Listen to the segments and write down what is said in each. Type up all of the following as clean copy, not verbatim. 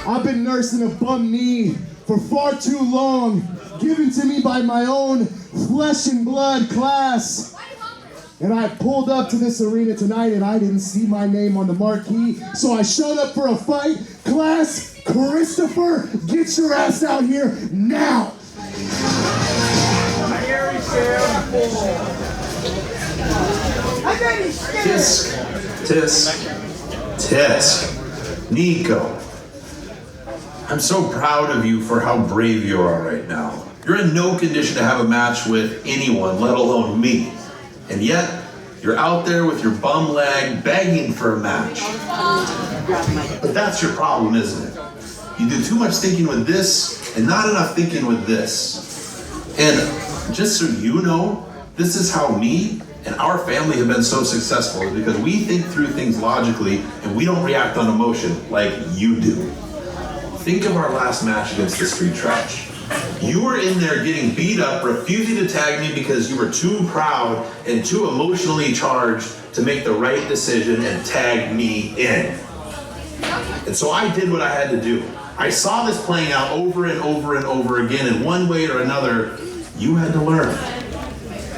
I've been nursing a bum knee for far too long, given to me by my own flesh and blood class. And I pulled up to this arena tonight and I didn't see my name on the marquee, so I showed up for a fight. Class, Christopher, get your ass out here now. Tisk. Nico. I'm so proud of you for how brave you are right now. You're in no condition to have a match with anyone, let alone me. And yet, you're out there with your bum leg begging for a match. But that's your problem, isn't it? You do too much thinking with this and not enough thinking with this. And just so you know, this is how me and our family have been so successful, because we think through things logically and we don't react on emotion like you do. Think of our last match against the street trash. You were in there getting beat up, refusing to tag me because you were too proud and too emotionally charged to make the right decision and tag me in. And so I did what I had to do. I saw this playing out over and over and over again, and one way or another, you had to learn.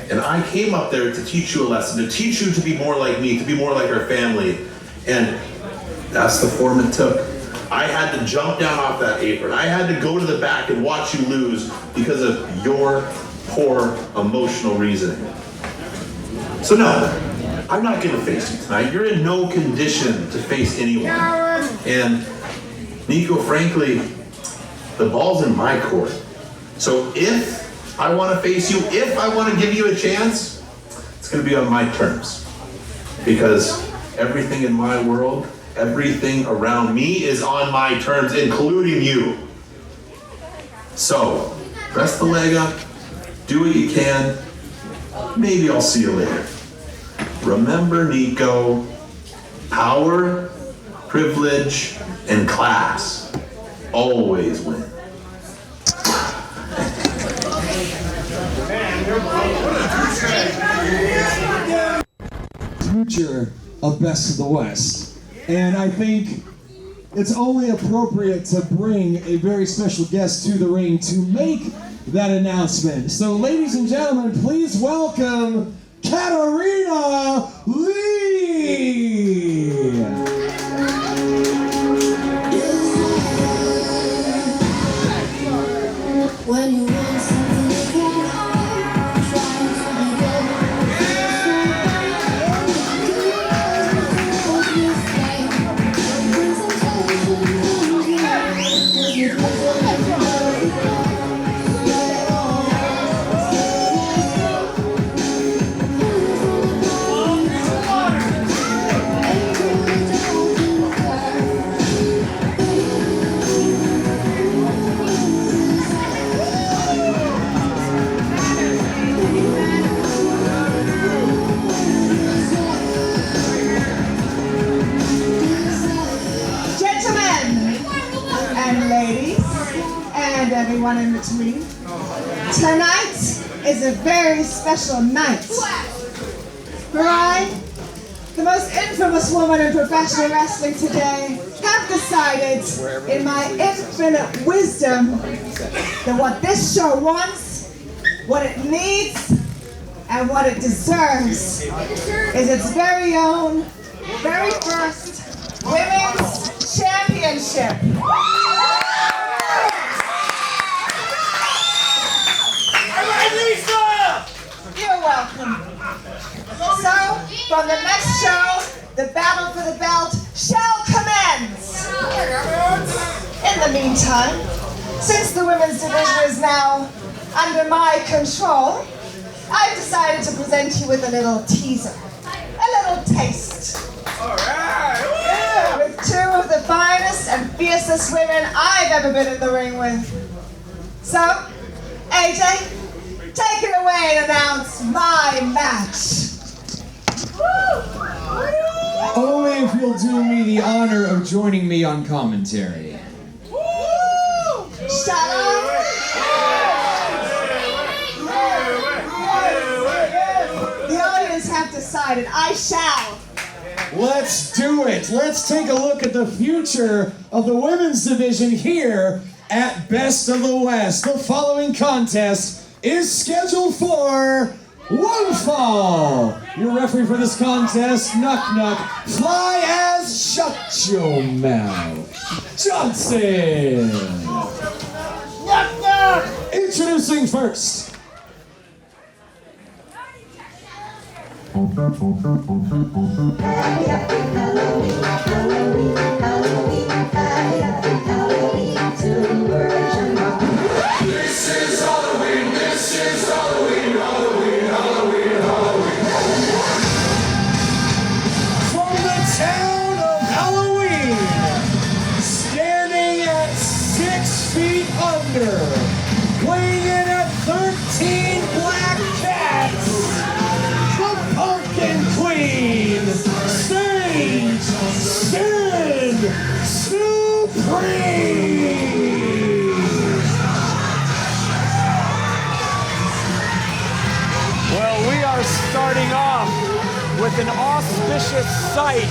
And I came up there to teach you a lesson, to teach you to be more like me, to be more like our family. And that's the form it took. I had to jump down off that apron. I had to go to the back and watch you lose because of your poor emotional reasoning. So no, I'm not gonna face you tonight. You're in no condition to face anyone. And Nico, frankly, the ball's in my court. So if I wanna face you, if I wanna give you a chance, it's gonna be on my terms. Because everything in my world, everything around me is on my terms, including you. So, press the leg up, do what you can, maybe I'll see you later. Remember, Nico, power, privilege, and class always win. Future of Best of the West. And I think it's only appropriate to bring a very special guest to the ring to make that announcement. So ladies and gentlemen, please welcome Katarina Lee! When you want something you can't hide, trying to be everyone in between. Tonight is a very special night. For I, the most infamous woman in professional wrestling today, have decided in my infinite wisdom that what this show wants, what it needs, and what it deserves is its very own, very first Women's Championship. You're welcome. So, from the next show, the battle for the belt shall commence. In the meantime, since the women's division is now under my control, I've decided to present you with a little teaser, a little taste. With two of the finest and fiercest women I've ever been in the ring with. So, AJ, take it away and announce my match. if you'll do me the honor of joining me on commentary. Shut up! The audience have decided. I shall. Let's do it. Let's take a look at the future of the women's division here at Best of the West. The following contest is scheduled for one fall. Your referee for this contest, Nuck, fly as shut your mouth, Johnson. Nuck. Introducing first. This is Halloween, this is Halloween, Halloween, Halloween, Halloween. From the town of Halloween, standing at 6 feet under, weighing in at 13 black cats, the Pumpkin Queen, Sage Sin Supreme. Well, we are starting off with an auspicious sight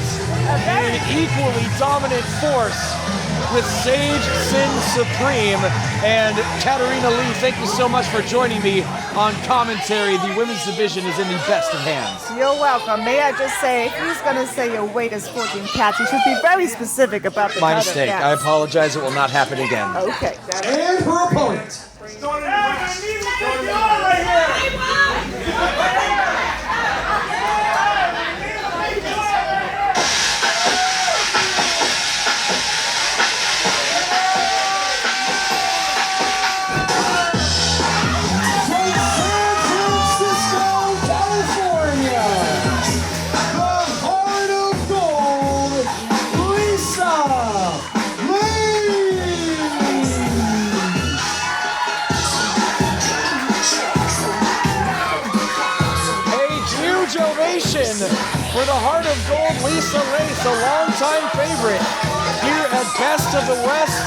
and an equally dominant force with Sage Sin Supreme. And Katarina Lee, thank you so much for joining me on commentary. The women's division is in the best of hands. You're welcome. May I just say, if he's going to say your weight is 14 cats, you should be very specific about the My kind of mistake. cats. I apologize. It will not happen again. Okay. And her opponent. For the Heart of Gold, Lisa Lace, a longtime favorite here at Best of the West.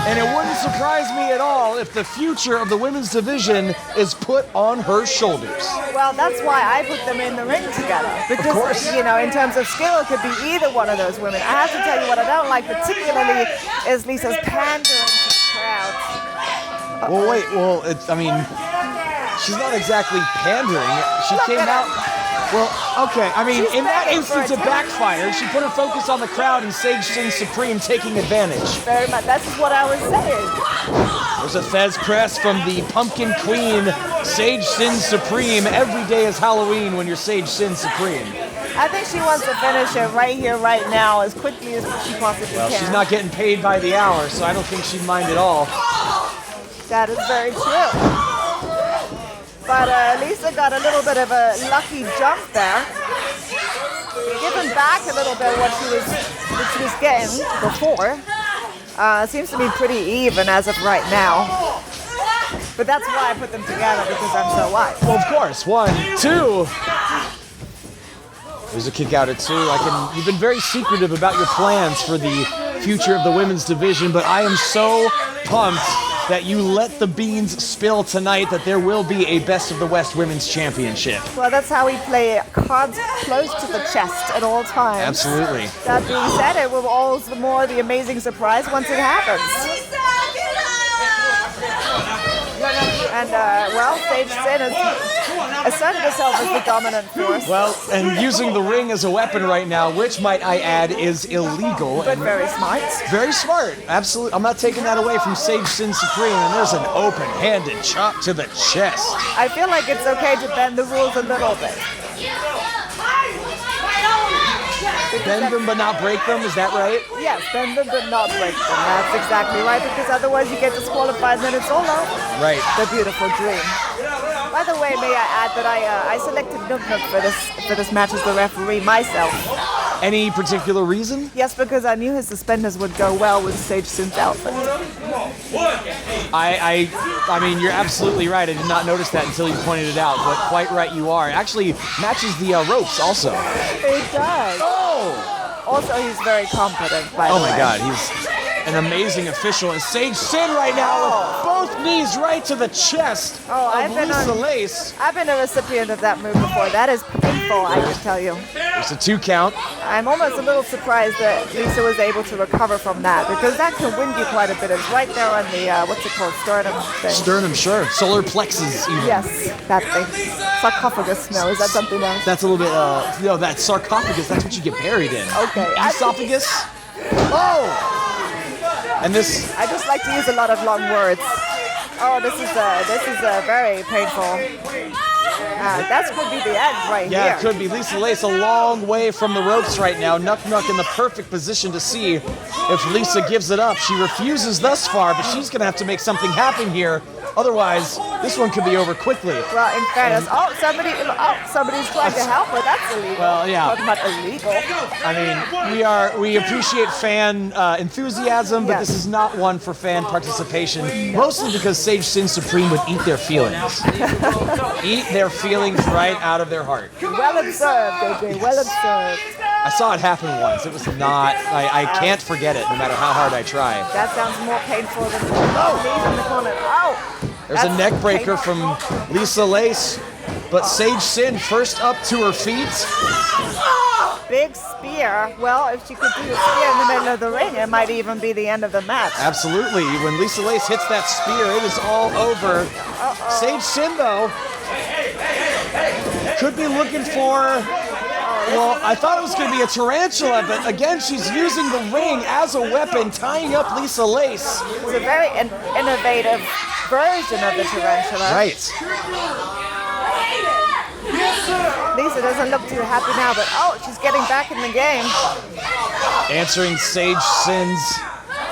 And it wouldn't surprise me at all if the future of the women's division is put on her shoulders. Well, that's why I put them in the ring together. Because, course. you know, in terms of skill, it could be either one of those women. I have to tell you what I don't like particularly is Lisa's pandering to the crowd. Well, wait, she's not exactly pandering. She came out... Well, okay, She's in that begging for instance it attention. backfired. She put her focus on the crowd and Sage Sin Supreme taking advantage. Very much. That's what I was saying. There's a Fez press from the Pumpkin Queen, Sage Sin Supreme. Every day is Halloween when you're Sage Sin Supreme. I think she wants to finish it right here, right now, as quickly as she possibly can. She's not getting paid by the hour, so I don't think she'd mind at all. That is very true. But Lisa got a little bit of a lucky jump there. Given back a little bit what she was getting before. Seems to be pretty even as of right now. But that's why I put them together, because I'm so wise. Well, of course. 1, 2. There's a kick out at 2. You've been very secretive about your plans for the future of the women's division, but I am so pumped that you let the beans spill tonight that there will be a Best of the West Women's Championship. Well, that's how we play cards close to the chest at all times. Absolutely. That being said, it will all the more the amazing surprise once it happens. And, Sage Sin has asserted herself as the dominant force. Well, and using the ring as a weapon right now, which, might I add, is illegal. But very smart. Very smart. Absolutely. I'm not taking that away from Sage Sin Supreme, and there's an open-handed chop to the chest. I feel like it's okay to bend the rules a little bit. Bend them but not break them, is that right? Yes, bend them but not break them. That's exactly right, because otherwise you get disqualified and then it's all over. Right. The beautiful dream. By the way, may I add that I selected Nook for this match as the referee myself. Any particular reason? Yes, because I knew his suspenders would go well with Sage Sin's outfit. I mean, you're absolutely right. I did not notice that until you pointed it out, but quite right you are. It actually matches the ropes also. It does. Oh! Also, he's very competent, by the way. Oh my God, he's an amazing official. And Sage Sin right now with both knees right to the chest of Lisa Lace. I've been a recipient of that move before. That is painful, I can tell you. It's a 2 count. I'm almost a little surprised that Lisa was able to recover from that, because that can win you quite a bit. It's right there on the, what's it called, sternum thing. Sternum, sure. Solar plexus even. Yes, that thing. Sarcophagus, no, is that something else? That's a little bit, no, that's sarcophagus. That's what you get buried in. Okay. Esophagus. Oh! And this... I just like to use a lot of long words. Oh, this is very painful. That could be the end right here. Yeah, it could be. Lisa Lace a long way from the ropes right now. Nuck in the perfect position to see if Lisa gives it up. She refuses thus far, but she's going to have to make something happen here. Otherwise, this one could be over quickly. Well, in fairness, somebody's trying to help her. That's illegal. Well, yeah. Talking about illegal. I mean, we appreciate fan enthusiasm, but this is not one for fan participation. Mostly because Sage Sin Supreme would eat their feelings. Eat their feelings right out of their heart. Well observed, AJ. Well observed. I saw it happen once. It was not. I can't forget it, no matter how hard I try. That sounds more painful than knees in the corner. Oh! There's a neck breaker from Lisa Lace, but Sage Sin first up to her feet. Big spear. Well, if she could do a spear in the middle of the ring, it might even be the end of the match. Absolutely. When Lisa Lace hits that spear, it is all over. Sage Sin, though, could be looking for... Well, I thought it was going to be a tarantula, but again, she's using the ring as a weapon, tying up Lisa Lace. It's a very innovative version of the tarantula. Right. Lisa doesn't look too happy now, but she's getting back in the game. Answering Sage Sin's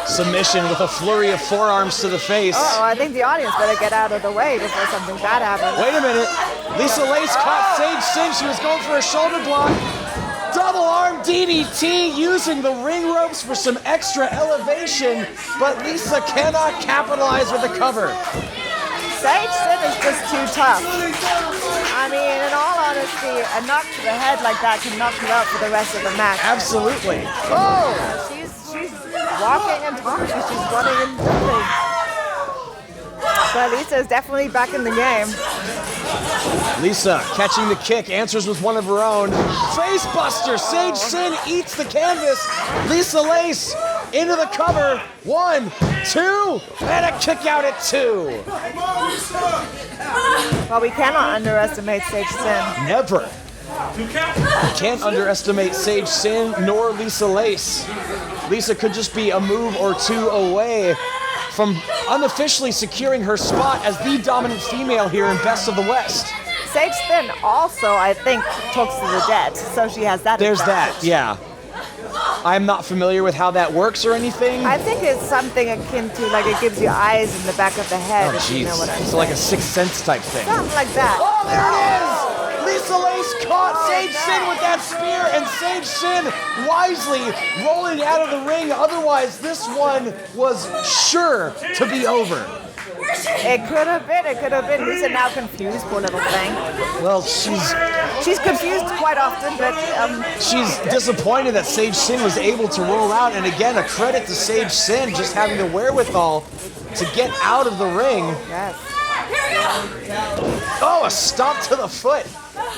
submission with a flurry of forearms to the face. I think the audience better get out of the way before something bad happens. Wait a minute. Lisa Lace caught Sage Sin. She was going for a shoulder block. Double arm DDT using the ring ropes for some extra elevation, but Lisa cannot capitalize with a cover. Sage Sin is just too tough. I mean, in all honesty, a knock to the head like that can knock you out for the rest of the match. Absolutely. She's walking and talking. She's running and jumping. So Lisa is definitely back in the game. Lisa catching the kick, answers with one of her own. Face buster. Sage Sin eats the canvas. Lisa Lace into the cover. 1, 2, and a kick out at 2. Well, we cannot underestimate Sage Sin. Never. You can't underestimate Sage Sin nor Lisa Lace. Lisa could just be a move or two away from unofficially securing her spot as the dominant female here in Best of the West. Sage Sin also, I think, talks to the dead, so she has that There's advantage. that, yeah. I'm not familiar with how that works or anything. I think it's something akin to, like, it gives you eyes in the back of the head, if you know what I'm saying. It's like a Sixth Sense type thing. Something like that. Oh, there it is! Lisa Lace caught Sage Sin with that spear, and Sage Sin wisely rolling out of the ring. Otherwise, this one was sure to be over. It could have been. Lisa now confused, poor little thing. Well, she's confused quite often, but she's disappointed that Sage Sin was able to roll out. And again, a credit to Sage Sin just having the wherewithal to get out of the ring. Yes. Oh, a stomp to the foot.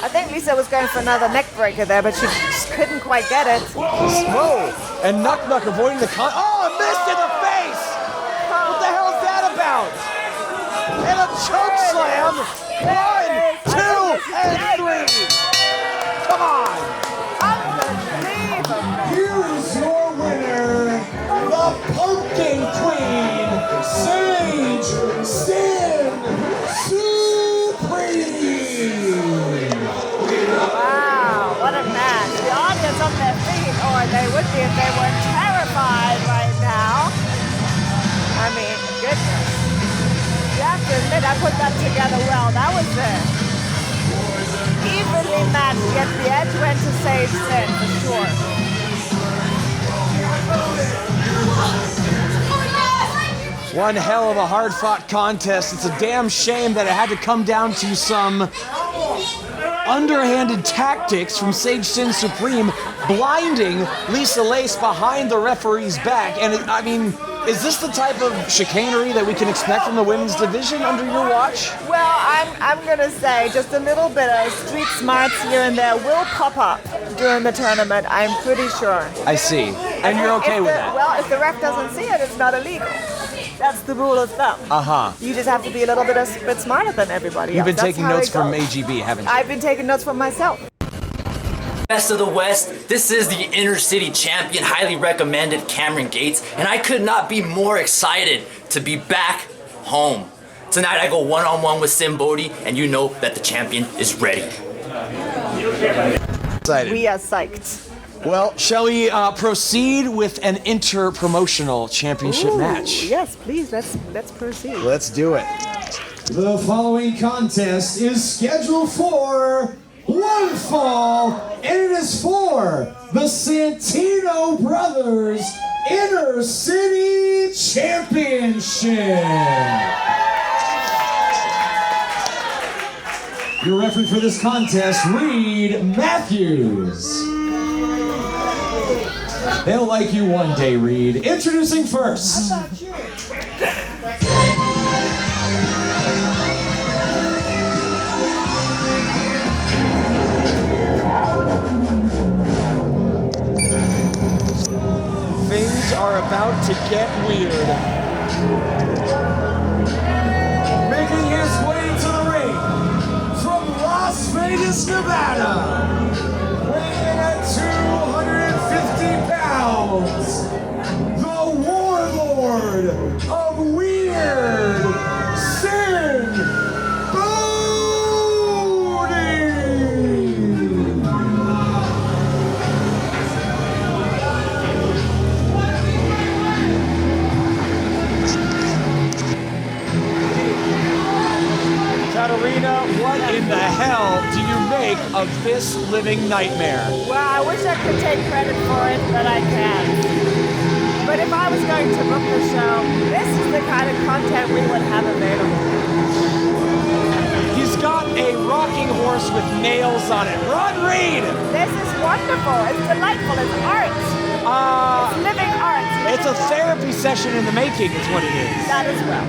I think Lisa was going for another neck breaker there, but she just couldn't quite get it. Whoa! And Nuck avoiding the missed in the face! What the hell is that about? And a choke slam! 1, 2, and 3! Come on! Unbelievable! Here is your winner, the Pumpkin Queen, Sage Sin Supreme! Wow, what a match. The audience on their feet, or they would be if they were terrified right now. I mean, goodness. You have to admit, I put that together well. That was evenly matched, yet the edge went to Sage Sin, for sure. One hell of a hard-fought contest. It's a damn shame that it had to come down to some underhanded tactics from Sage Sin Supreme, blinding Lisa Lace behind the referee's back. And I mean, is this the type of chicanery that we can expect from the women's division under your watch? Well, I'm gonna say just a little bit of street smarts here and there will pop up during the tournament, I'm pretty sure. I see. And you're okay with that? Well, if the ref doesn't see it, it's not illegal. That's the rule of thumb. Uh-huh. You just have to be a little bit smarter than everybody You've else. been taking notes from AGB, haven't you? I've been taking notes from myself. Best of the West, this is the Inner City Champion, highly recommended Cameron Gates, and I could not be more excited to be back home. Tonight I go one-on-one with Sim Bodhi, and you know that the champion is ready. Excited. We are psyched. Well, shall we proceed with an inter-promotional championship match? Yes, please, let's proceed. Let's do it. The following contest is scheduled for one fall, and it is for the Santino Brothers Inner City Championship. Your referee for this contest, Reed Matthews. They'll like you one day, Reed. Introducing first. Things are about to get weird. Making his way to the ring from Las Vegas, Nevada, weighing in at 250 pounds, the Warlord of Weird, Sinn Bodhi. Katarina, what in the hell do you make of this living nightmare? Well, I wish I could take credit for it, but I can't. But if I was going to book the show, this is the kind of content we would have available. He's got a rocking horse with nails on it. Rod Reed! This is wonderful. It's delightful. It's art. It's living art. It's a therapy session in the making, is what it is. That as well.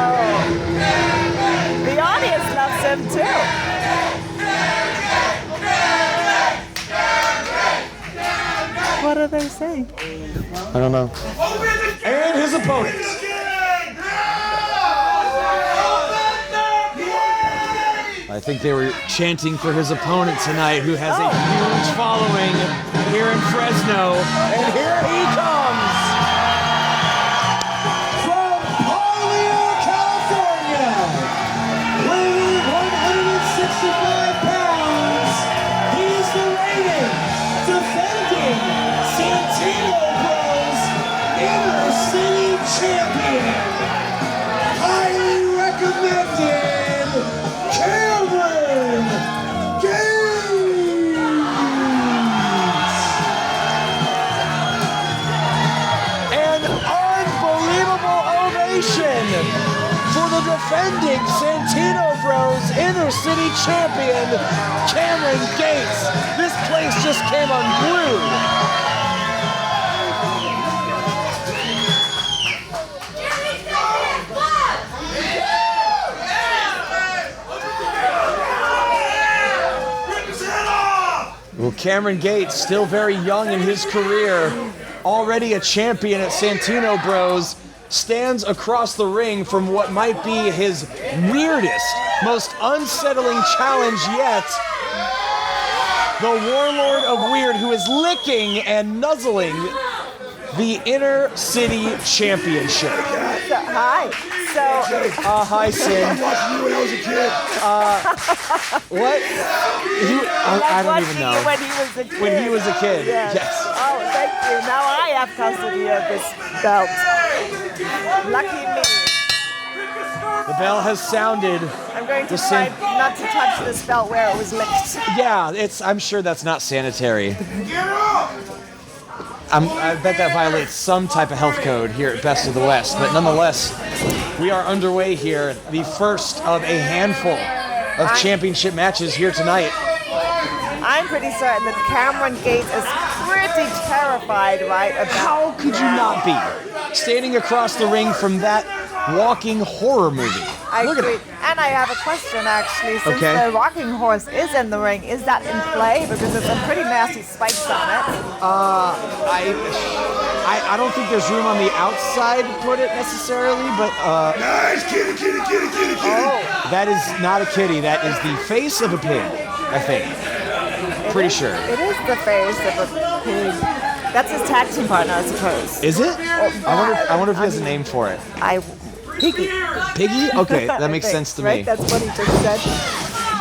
Oh. The audience loves him too. What are they saying? I don't know. And his opponent. I think they were chanting for his opponent tonight, who has a huge following here in Fresno. And here he comes! From Hollywood, California, weighing 165 pounds, he's the reigning, defending Santino Bros Inner City Champion. Highly recommended, Cameron Gates. An unbelievable ovation for the defending Santino Bros Inner City Champion, Cameron Gates. This place just came unglued. Well, Cameron Gates, still very young in his career, already a champion at Santino Bros, stands across the ring from what might be his weirdest, most unsettling challenge yet. The Warlord of Weird, who is licking and nuzzling the Inner City Championship. Hi. Hi, Sin. What? I don't even know. When he was a kid. When he was a kid. Yes. Oh, thank you. Now I have custody of this belt. Lucky me. The bell has sounded. I'm going to try not to touch this belt where it was licked. Yeah, I'm sure that's not sanitary. I bet that violates some type of health code here at Best of the West, but nonetheless, we are underway here, the first of a handful of championship matches here tonight. I'm pretty certain that Cameron Gates is pretty terrified, right? How could you not be? Standing across the ring from that walking horror movie. I Look agree. at it. And I have a question, actually. Since the rocking horse is in the ring, is that in play? Because there's some pretty nasty spikes on it. I don't think there's room on the outside to put it necessarily, but Nice, kitty. that is not a kitty. That is the face of a pig, I think. Pretty sure. It is the face of a pig. That's his tag team partner, I suppose. Is it? I wonder if he has a name for it. Piggy. Piggy? Okay, that makes sense to right? me. That's what he just said.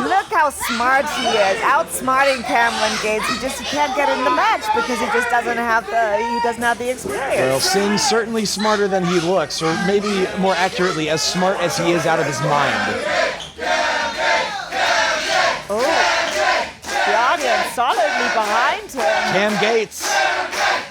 Look how smart he is, outsmarting Cameron Gates. He can't get in the match because he just doesn't have the experience. Well, Sinn's certainly smarter than he looks, or maybe more accurately, as smart as he is out of his mind. Oh, the audience solidly behind him. Cam Gates.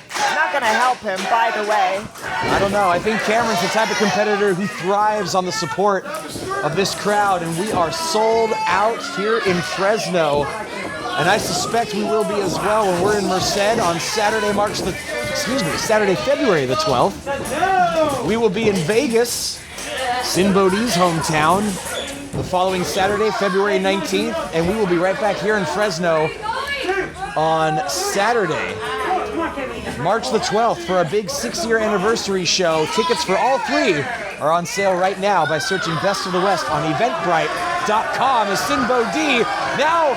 It's not going to help him, by the way. I don't know. I think Cameron's the type of competitor who thrives on the support of this crowd, and we are sold out here in Fresno. And I suspect we will be as well when we're in Merced on Saturday, February the 12th. We will be in Vegas, Sinn Bodhi's hometown, the following Saturday, February 19th, and we will be right back here in Fresno on Saturday, March the 12th, for a big 6-year anniversary show. Tickets for all three are on sale right now by searching Best of the West on eventbrite.com. As Sinn Bodhi now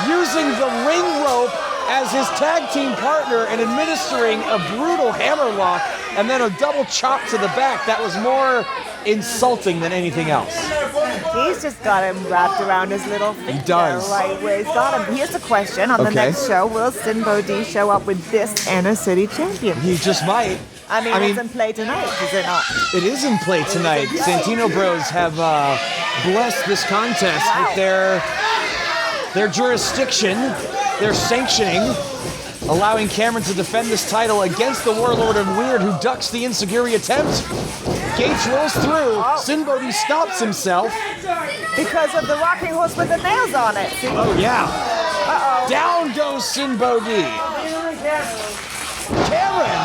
using the ring rope as his tag team partner and administering a brutal hammerlock and then a double chop to the back. That was more insulting than anything else. He's just got him wrapped around his little finger. He does. Right where he's got him. Here's a question on the next show. Will Sinn Bodhi show up with this Inner City champion? He just might. I mean, it's in play tonight, is it not? It is in play tonight. Santino Bros have blessed this contest with their jurisdiction, their sanctioning, allowing Cameron to defend this title against the Warlord of Weird, who ducks the enziguri attempt. Gates rolls through. Sinn Bodhi stops himself. Because of the rocking horse with the nails on it. See? Oh, yeah. Uh-oh. Down goes Sinn Bodhi. Cameron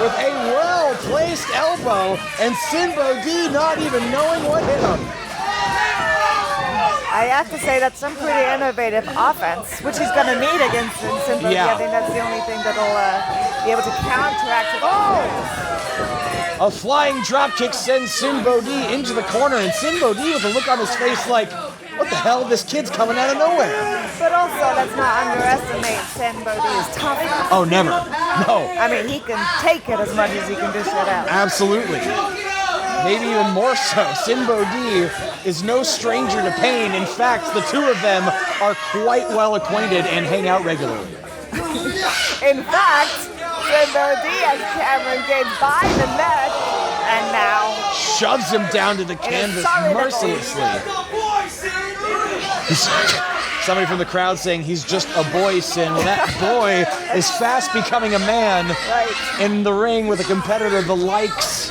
with a well-placed elbow, and Sinn Bodhi not even knowing what hit him. I have to say that's some pretty innovative offense, which he's going to need against Sinn Bodhi. Yeah. I think that's the only thing that'll be able to counteract it. A flying dropkick sends Sinn Bodhi into the corner, and Sinn Bodhi with a look on his face like, what the hell, this kid's coming out of nowhere. But also, let's not underestimate Sinn Bodhi's toughness. Oh, never. No. I mean, he can take it as much as he can dish it out. Absolutely. Maybe even more so. Sinn Bodhi is no stranger to pain. In fact, the two of them are quite well acquainted and hang out regularly. In fact, Sinn Bodhi has Cameron Gates by the neck, and now shoves him down to the canvas mercilessly. Somebody from the crowd saying he's just a boy, Sin. Well, that boy is fast becoming a man in the ring with a competitor the likes,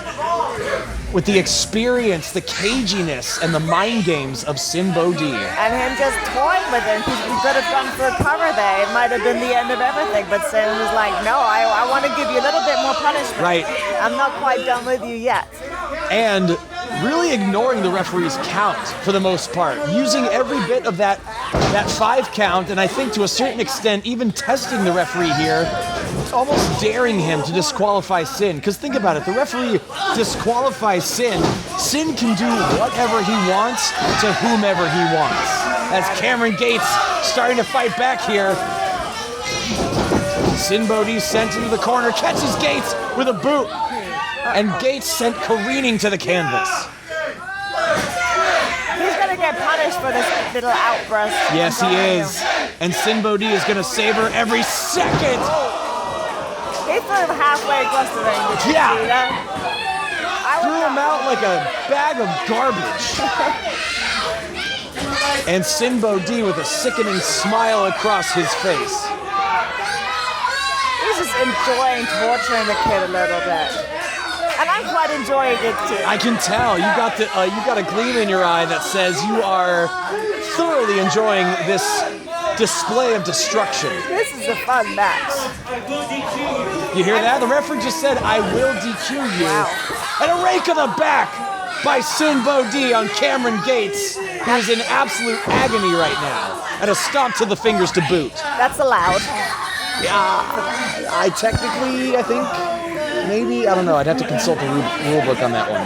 with the experience, the caginess, and the mind games of Sinn Bodhi. And him just toying with him. He could have gone for a cover there. It might have been the end of everything, but Sin was like, no, I want to give you a little bit more punishment. Right. I'm not quite done with you yet. And really ignoring the referee's count for the most part, using every bit of that 5 count, and I think to a certain extent even testing the referee here, almost daring him to disqualify Sin. Because think about it, the referee disqualifies Sin. Sin can do whatever he wants to whomever he wants. As Cameron Gates starting to fight back here. Sinn Bodhi sent into the corner, catches Gates with a boot, and Gates sent careening to the canvas. He's going to get punished for this little outburst. Yes, he is. And Sinn Bodhi is going to savor every second. He threw him halfway across the ring. Did you see that? Threw him out like a bag of garbage. And Sinn Bodhi with a sickening smile across his face. He's just enjoying torturing the kid a little bit. And I'm quite enjoying it too. I can tell you got a gleam in your eye that says you are thoroughly enjoying this display of destruction. This is a fun match. You hear that? The referee just said, "I will DQ you." Wow. And a rake of the back by Sinn Bodhi on Cameron Gates, who is in absolute agony right now. And a stomp to the fingers to boot. That's allowed. Yeah, I think, maybe, I don't know. I'd have to consult the rule book on that one.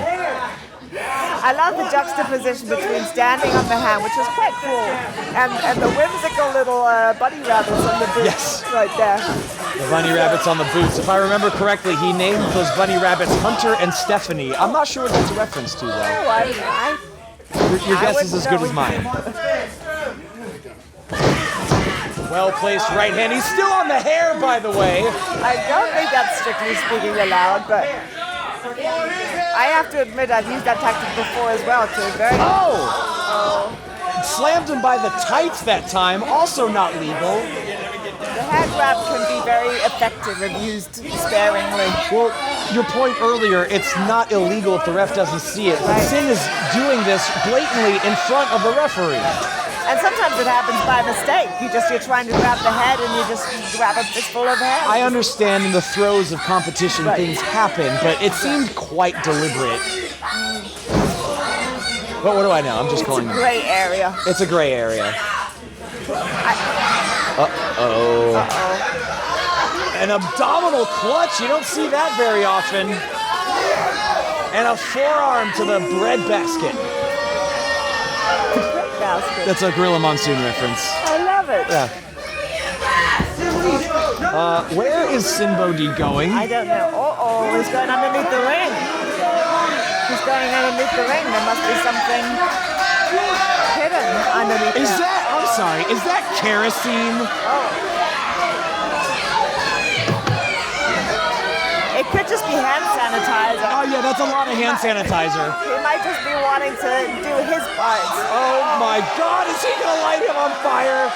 I love the juxtaposition between standing on the hand, which was quite cool, and the whimsical little bunny rabbits on the boots. Yes. Right there. The bunny rabbits on the boots. If I remember correctly, he named those bunny rabbits Hunter and Stephanie. I'm not sure what that's a reference to, though. Your guess is as good as mine. Well-placed right hand. He's still on the hair, by the way. I don't think that's strictly speaking allowed, but I have to admit I've used that tactic before as well too. Oh! Slammed him by the tights that time. Also not legal. The hand grab can be very effective if used sparingly. Well, your point earlier, it's not illegal if the ref doesn't see it. But Sinn is doing this blatantly in front of the referee. And sometimes it happens by mistake. You're trying to grab the head and you just grab a fistful of head. I understand in the throes of competition things happen, but it seemed quite deliberate. But what do I know? I'm just calling It's a gray area. It's a gray area. Uh-oh. An abdominal clutch. You don't see that very often. And a forearm to the bread basket. That's a Gorilla Monsoon reference. I love it. Yeah. Where is Sinn Bodhi going? I don't know. He's going underneath the ring. He's going underneath the ring. There must be something hidden underneath Is there. I'm sorry, is that kerosene? It could just be hand sanitizer. Oh yeah, that's a lot of hand sanitizer. He might just be wanting to do his parts. Oh my God, is he gonna light him on fire?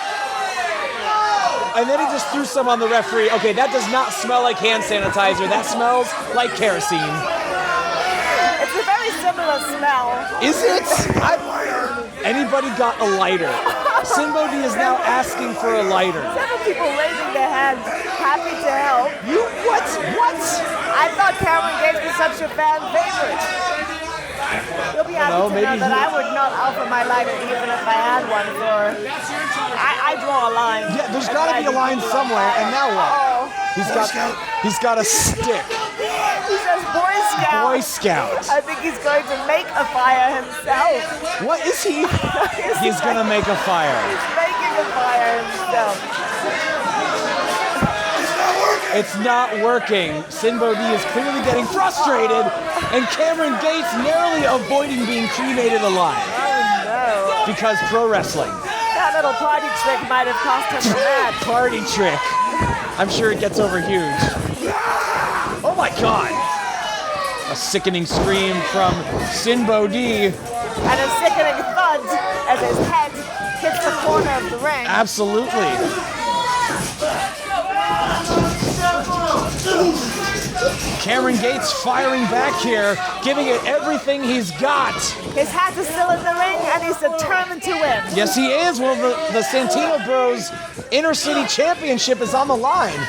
And then he just threw some on the referee. Okay, that does not smell like hand sanitizer. That smells like kerosene. It's a very similar smell. Is it? Anybody got a lighter? Sinn Bodhi is now asking for a lighter. Several people raising their hands, happy to help. You what? What? I thought Cameron Gates was such a fan favorite. You'll be happy to know that I would not offer my lighter even if I had one for... I draw a line. Yeah, there's got to be a line somewhere, and now what? He's got a stick. He says Boy Scout. Boy Scout. I think he's going to make a fire himself. What is he? He's going to make a fire. He's making a fire himself. It's not working. Sinn Bodhi is clearly getting frustrated, and Cameron Gates narrowly avoiding being cremated alive. Oh no. Because pro wrestling. That little party trick might have cost him the match. Party trick. I'm sure it gets over huge. Oh my God! A sickening scream from Sinn Bodhi. And a sickening thud as his head hits the corner of the ring. Absolutely. Cameron Gates firing back here, giving it everything he's got. His hat is still in the ring, and he's determined to win. Yes, he is. Well, the Santino Bros Inner City Championship is on the line.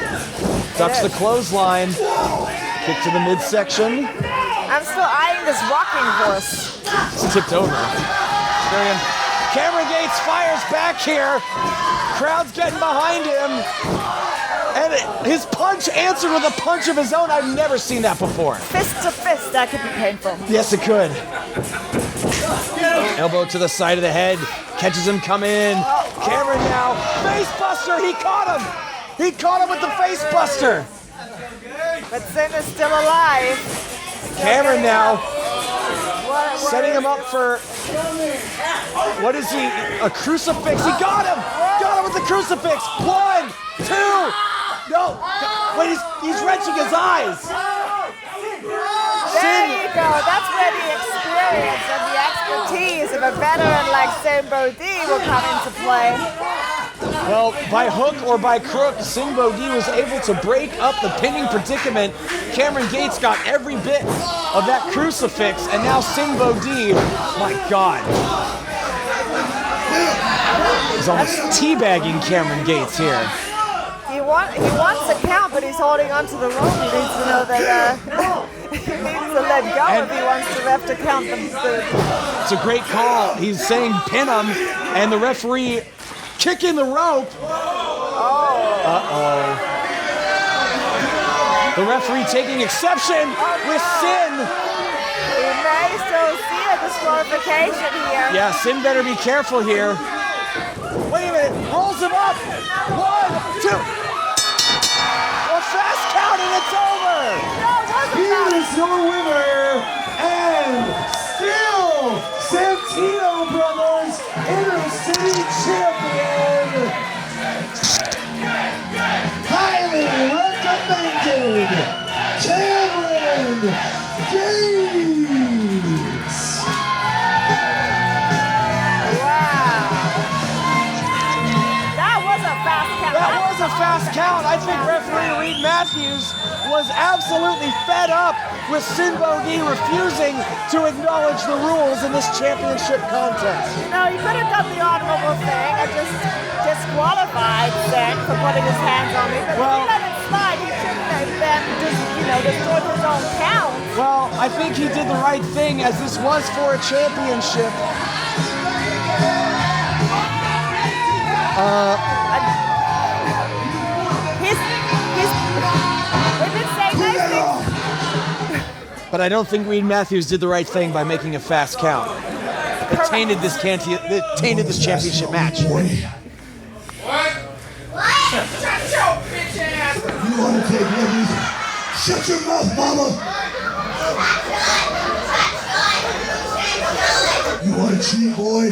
Ducks the clothesline. Kick to the midsection. I'm still eyeing this rocking horse. It's tipped over. Cameron Gates fires back here. Crowd's getting behind him. And his punch answered with a punch of his own. I've never seen that before. Fist to fist, that could be painful. Yes, it could. Elbow to the side of the head. Catches him coming in. Cameron now. Face buster. He caught him. He caught him with the face buster. But Sinn is still alive. Cameron now. Setting him up for, what is he? A crucifix. He got him. Got him with the crucifix. 1, 2. No. Wait, he's wrenching his eyes. There you go. That's where the experience and the expertise of a veteran like Sinn Bodhi will come into play. Well, by hook or by crook, Sinn Bodhi was able to break up the pinning predicament. Cameron Gates got every bit of that crucifix, and now Sinn Bodhi, my God. He's almost teabagging Cameron Gates here. He wants a count, but he's holding onto the rope. He needs to know that he needs to let go if he wants the ref to count the... It's a great call. He's saying pin him, and the referee kicking the rope. Uh-oh. The referee taking exception with Sinn. He may still see a disqualification here. Yeah, Sinn better be careful here. Wait a minute, rolls him up. 1, 2. A fast count and it's over. Here is your winner, and still Santino Brothers Inter-City Champion. Highly recommended, Cameron Gates. That was a fast count. I think referee Reed Matthews was absolutely fed up with Sinn Bodhi refusing to acknowledge the rules in this championship contest. No, he could have done the honorable thing and just disqualified Sinn for putting his hands on me. But if he let it slide, he shouldn't have been just, destroyed his own count. Well, I think he did the right thing, as this was for a championship. But I don't think Reed Matthews did the right thing by making a fast count. It tainted this championship match. What? Shut your bitch ass! You want to take liberties? Shut your mouth, mama! You want to cheat, boy?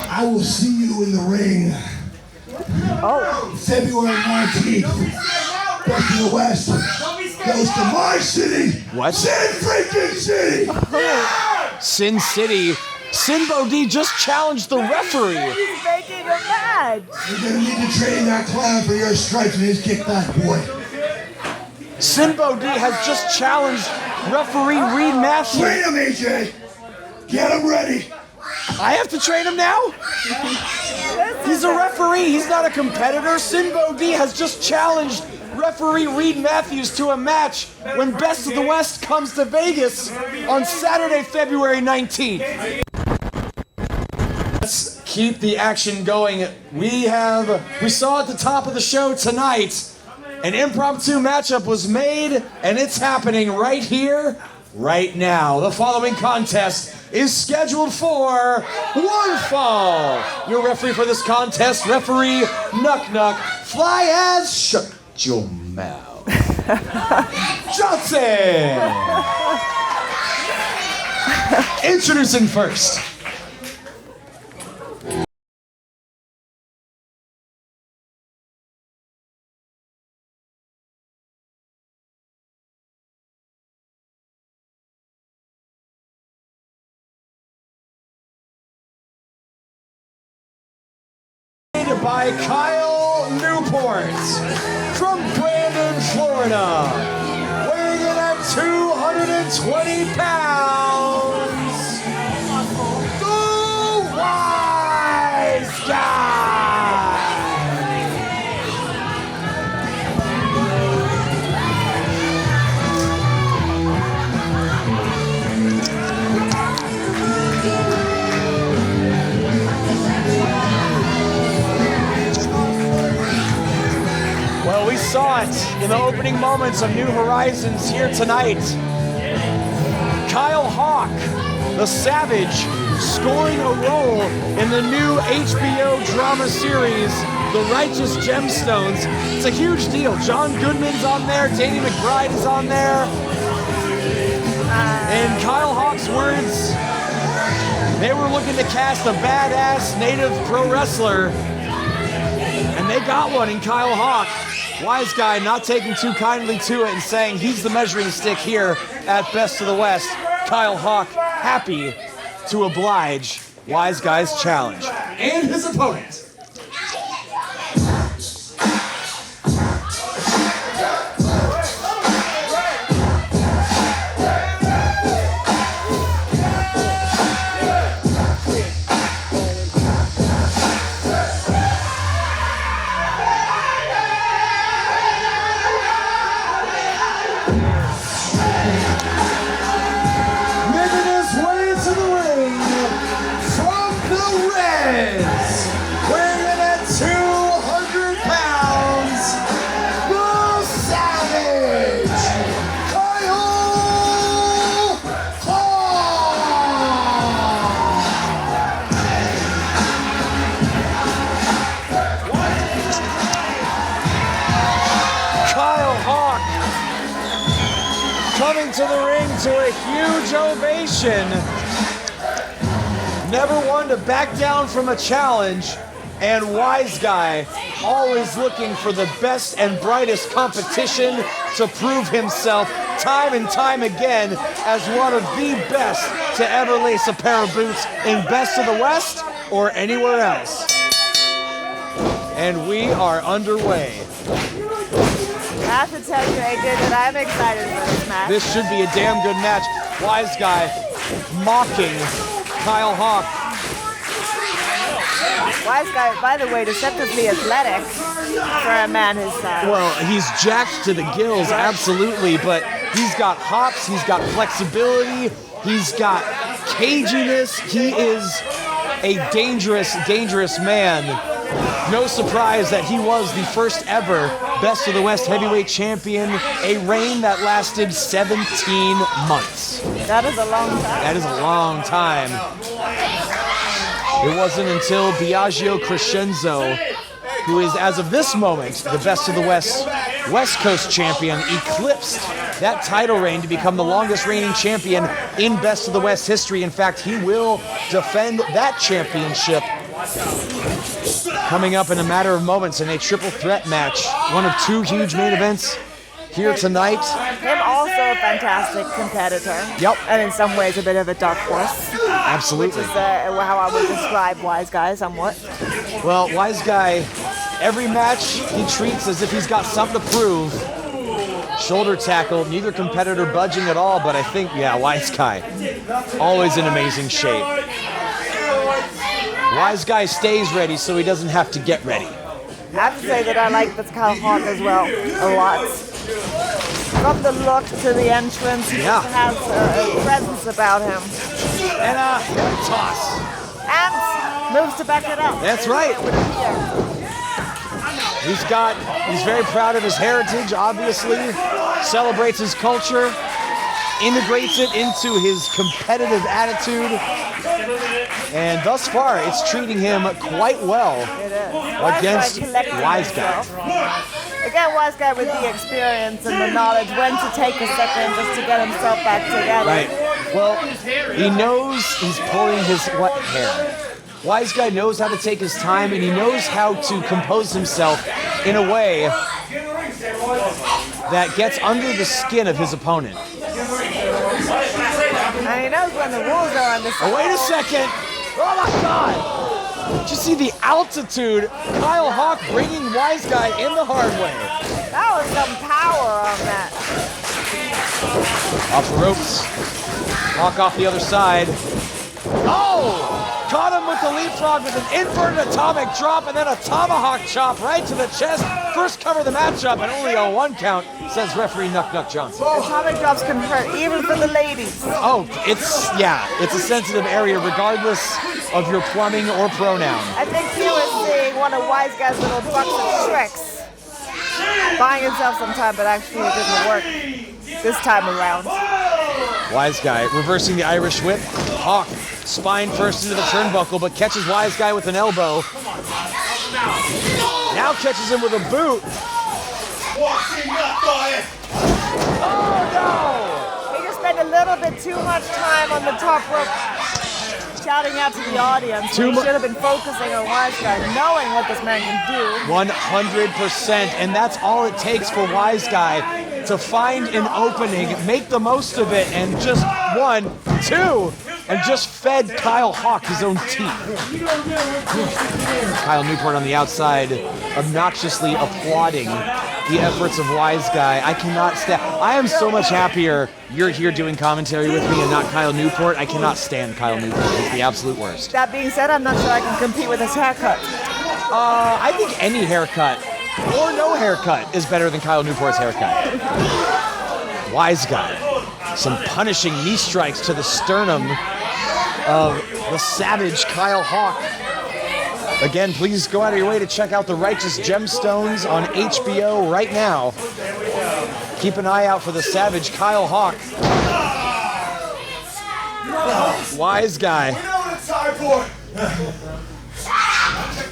I will see you in the ring. February 19th. Best of the West goes to my city. What? Sin freaking City! Sin City. Sinn Bodhi just challenged the referee. He's making him mad. You're gonna need to train that clown for your stripes and his kickback, boy. Sinn Bodhi has just challenged referee Reed Matthews. Train him, AJ! Get him ready! I have to train him now? He's a referee, he's not a competitor. Sinn Bodhi has just challenged referee Reed Matthews to a match when Best of the West comes to Vegas on Saturday, February 19th. Let's keep the action going. We saw at the top of the show tonight, an impromptu matchup was made, and it's happening right here, right now. The following contest is scheduled for one fall. Your referee for this contest, referee Nuck Nuck, fly as shut your mouth. Johnson! Introducing first. By Kyle Newport from Brandon, Florida, weighing in at 220 pounds, the Wiseguy. Well, we saw it in the opening moments of New Horizons here tonight. Kyle Hawk, the Savage, scoring a role in the new HBO drama series, The Righteous Gemstones. It's a huge deal. John Goodman's on there, Danny McBride is on there. In Kyle Hawk's words, they were looking to cast a badass native pro wrestler, and they got one in Kyle Hawk. Wiseguy not taking too kindly to it and saying he's the measuring stick here at Best of the West. Kyle Hawk happy to oblige Wiseguy's challenge. and his opponent. Weighing at 200 pounds, the Savage, Kyle Hawk coming to the ring to a huge ovation. Never one to back down from a challenge, and Wiseguy always looking for the best and brightest competition to prove himself time and time again as one of the best to ever lace a pair of boots in Best of the West or anywhere else. And we are underway. I have to tell you, AJ, that I'm excited for this match. This should be a damn good match. Wiseguy mocking Kyle Hawk. Wiseguy, by the way, deceptively athletic for a man his size. Well, he's jacked to the gills, absolutely, but he's got hops, he's got flexibility, he's got caginess. He is a dangerous, dangerous man. No surprise that he was the first ever Best of the West heavyweight champion, a reign that lasted 17 months. That is a long time. That is a long time. It wasn't until Biagio Crescenzo, who is, as of this moment, the Best of the West West Coast champion, eclipsed that title reign to become the longest reigning champion in Best of the West history. In fact, he will defend that championship coming up in a matter of moments in a triple threat match. One of two huge main events here tonight. Him also a fantastic competitor. Yep. And in some ways a bit of a dark horse. Absolutely. Which is how I would describe Wiseguy somewhat. Well, Wiseguy, every match he treats as if he's got something to prove. Shoulder tackle, neither competitor budging at all, but I think, yeah, Wiseguy, always in amazing shape. Wiseguy stays ready so he doesn't have to get ready. I have to say that I like this Kyle Hawk as well, a lot. From the look to the entrance, he just has a presence about him. And a toss. And moves to back it up. That's right. He's very proud of his heritage, obviously. Celebrates his culture. Integrates it into his competitive attitude. And thus far, it's treating him quite well against Wiseguy. Again, Wiseguy with the experience and the knowledge when to take a second just to get himself back together. Right. Well, he knows he's pulling his hair. Wiseguy knows how to take his time, and he knows how to compose himself in a way that gets under the skin of his opponent. And he knows when the rules are on the side. Oh, wait a second. Oh my God. Did you see the altitude? Kyle Hawk bringing Wiseguy in the hard way. That was some power on that. Off the ropes. Hawk off the other side. Oh! Caught him with the leapfrog with an inverted atomic drop and then a tomahawk chop right to the chest. First cover of the matchup and only a 1 count, says referee Nuck Johnson. Atomic drops can hurt, even for the ladies. Oh, it's a sensitive area regardless of your plumbing or pronoun. I think he was seeing one of Wiseguy's little bucks of tricks. Buying himself some time, but actually it didn't work this time around. Wiseguy reversing the Irish whip. Hawk spine first into the turnbuckle, but catches Wiseguy with an elbow. Now catches him with a boot. Oh no! He just spent a little bit too much time on the top rope shouting out to the audience. He should have been focusing on Wiseguy, knowing what this man can do. 100%, and that's all it takes for Wiseguy to find an opening, make the most of it, and just 1, 2, and just fed Kyle Hawk his own teeth. Kyle Newport on the outside, obnoxiously applauding the efforts of Wiseguy. I cannot stand. I am so much happier you're here doing commentary with me and not Kyle Newport. I cannot stand Kyle Newport. He's the absolute worst. That being said, I'm not sure I can compete with his haircut. I think any haircut or no haircut is better than Kyle Newport's haircut. Wiseguy. Some punishing knee strikes to the sternum of the savage Kyle Hawk. Again, please go out of your way to check out The Righteous Gemstones on HBO right now. Keep an eye out for the savage Kyle Hawk. Wiseguy.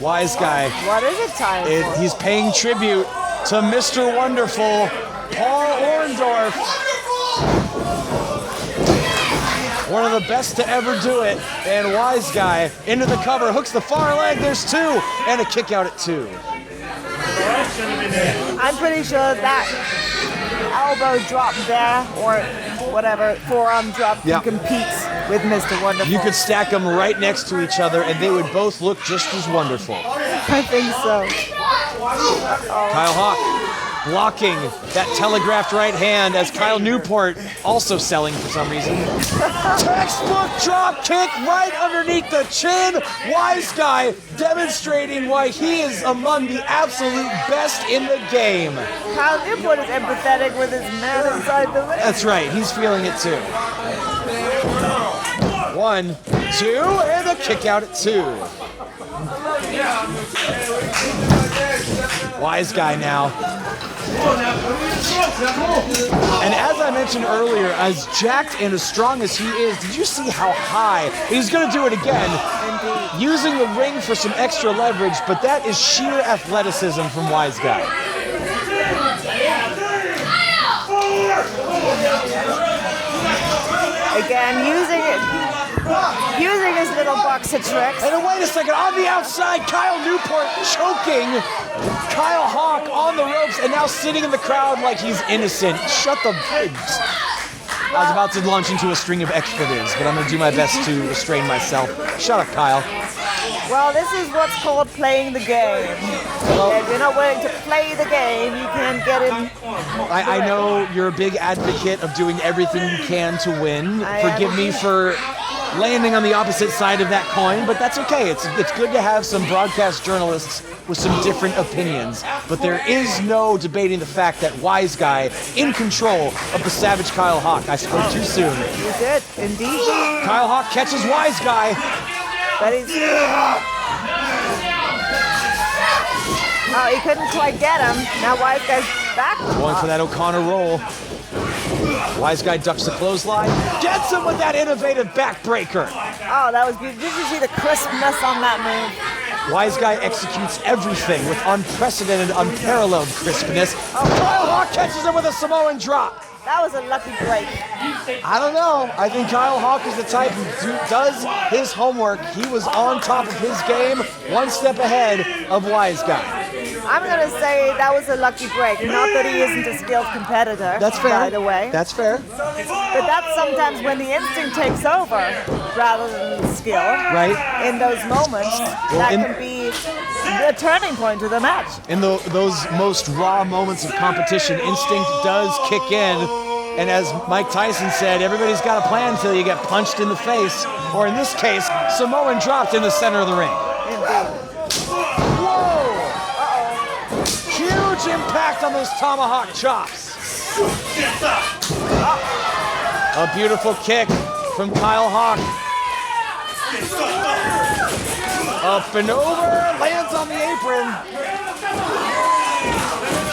Wiseguy. What is it time for? He's paying tribute to Mr. Wonderful, Paul Orndorff. One of the best to ever do it. And Wiseguy into the cover, hooks the far leg, there's two, and a kick out at 2. I'm pretty sure that elbow drop there, or whatever, forearm drop, competes with Mr. Wonderful. You could stack them right next to each other and they would both look just as wonderful. I think so. Kyle Hawk blocking that telegraphed right hand as Kyle Newport also selling for some reason. Textbook drop kick right underneath the chin. Wiseguy demonstrating why he is among the absolute best in the game. Kyle Newport is empathetic with his man inside the ring. That's right, he's feeling it too. 1, 2, and a kick out at 2. Wiseguy now. And as I mentioned earlier, as jacked and as strong as he is, did you see how high? He's going to do it again, using the ring for some extra leverage, but that is sheer athleticism from Wiseguy. Again, using his little box of tricks. And wait a second, on the outside, Kyle Newport choking Kyle Hawk on the ropes and now sitting in the crowd like he's innocent. Shut the pigs. I was about to launch into a string of expletives, but I'm going to do my best to restrain myself. Shut up, Kyle. Well, this is what's called playing the game. If you're not willing to play the game, you can't get in. I know you're a big advocate of doing everything you can to win. Forgive me for landing on the opposite side of that coin, but that's okay. It's good to have some broadcast journalists with some different opinions, but there is no debating the fact that Wiseguy in control of the savage Kyle Hawk. I spoke too soon. You did, indeed. Kyle Hawk catches Wiseguy. But he's... Oh, he couldn't quite get him. Now Wiseguy's back. Going for that O'Connor roll. Wiseguy ducks the clothesline. Gets him with that innovative backbreaker. Oh, that was beautiful. Did you see the crispness on that move? Wiseguy executes everything with unprecedented, unparalleled crispness. Kyle Hawk catches him with a Samoan drop. That was a lucky break. I don't know. I think Kyle Hawk is the type who does his homework. He was on top of his game, one step ahead of Wiseguy. I'm going to say that was a lucky break. Not that he isn't a skilled competitor, That's fair. by the way. That's fair. But that's sometimes when the instinct takes over rather than the skill. Right. In those moments, that can be the turning point of the match. In those most raw moments of competition, instinct does kick in. And as Mike Tyson said, everybody's got a plan until you get punched in the face. Or in this case, Samoan dropped in the center of the ring. Whoa! Huge impact on those tomahawk chops. A beautiful kick from Kyle Hawk. Up and over, lands on the apron.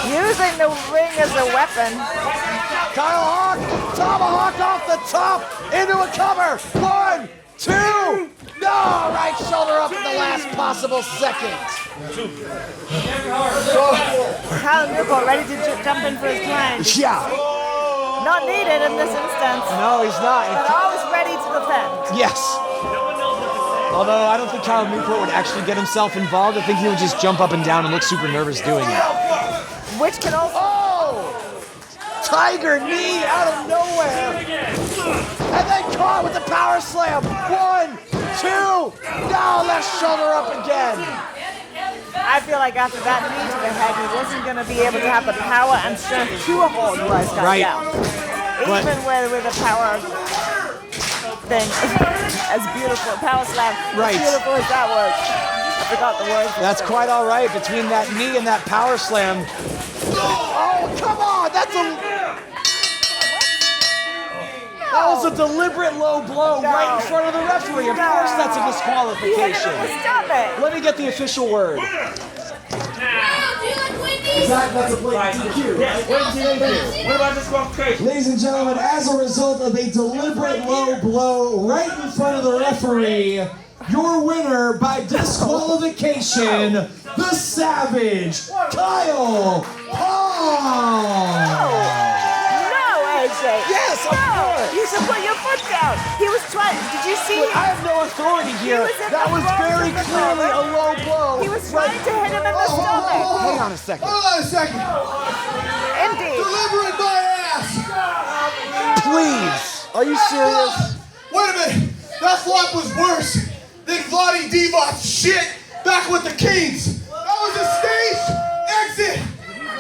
Using the ring as a weapon. Kyle Hawk, tomahawk off the top, into a cover. 1, 2, no, right shoulder up at the last possible second. Kyle Newport ready to jump in for his client. Yeah. Not needed in this instance. No, he's not. But always ready to defend. Yes. Although I don't think Kyle Newport would actually get himself involved. I think he would just jump up and down and look super nervous doing it. Which can also... tiger knee out of nowhere. And then caught with the power slam. 1, 2. Now left shoulder up again. I feel like after that knee to the head, he wasn't going to be able to have the power and strength to hold Wiseguy down. Even with a power thing as beautiful, power slam, as beautiful as that was. I forgot the word. That's quite all right between that knee and that power slam. Oh, come on! That was a deliberate low blow right in front of the referee. Of course that's a disqualification. Stop it. Let me get the official word. That's a blatant DQ. What about disqualification? Ladies and gentlemen, as a result of a deliberate low blow right in front of the referee, your winner by disqualification, the Savage, Kyle Paul. Yes, of course. You should put your foot down. He was trying. Did you see? I have no authority here. That was very clearly a low blow. He was trying to hit him in the stomach. Hang on a second. Hold on a second. Indeed. Delivering my ass. Please. Are you serious? Wait a minute. That flop was worse than Vladi Divac's shit back with the Kings. That was a staged exit.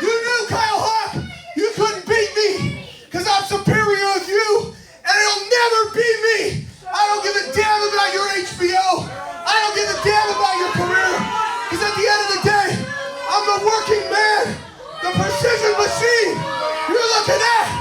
You knew, Kyle Hawk, you couldn't beat me. Because I'm superior of you, and it'll never be me. I don't give a damn about your HBO. I don't give a damn about your career. Because at the end of the day, I'm the working man, the precision machine you're looking at.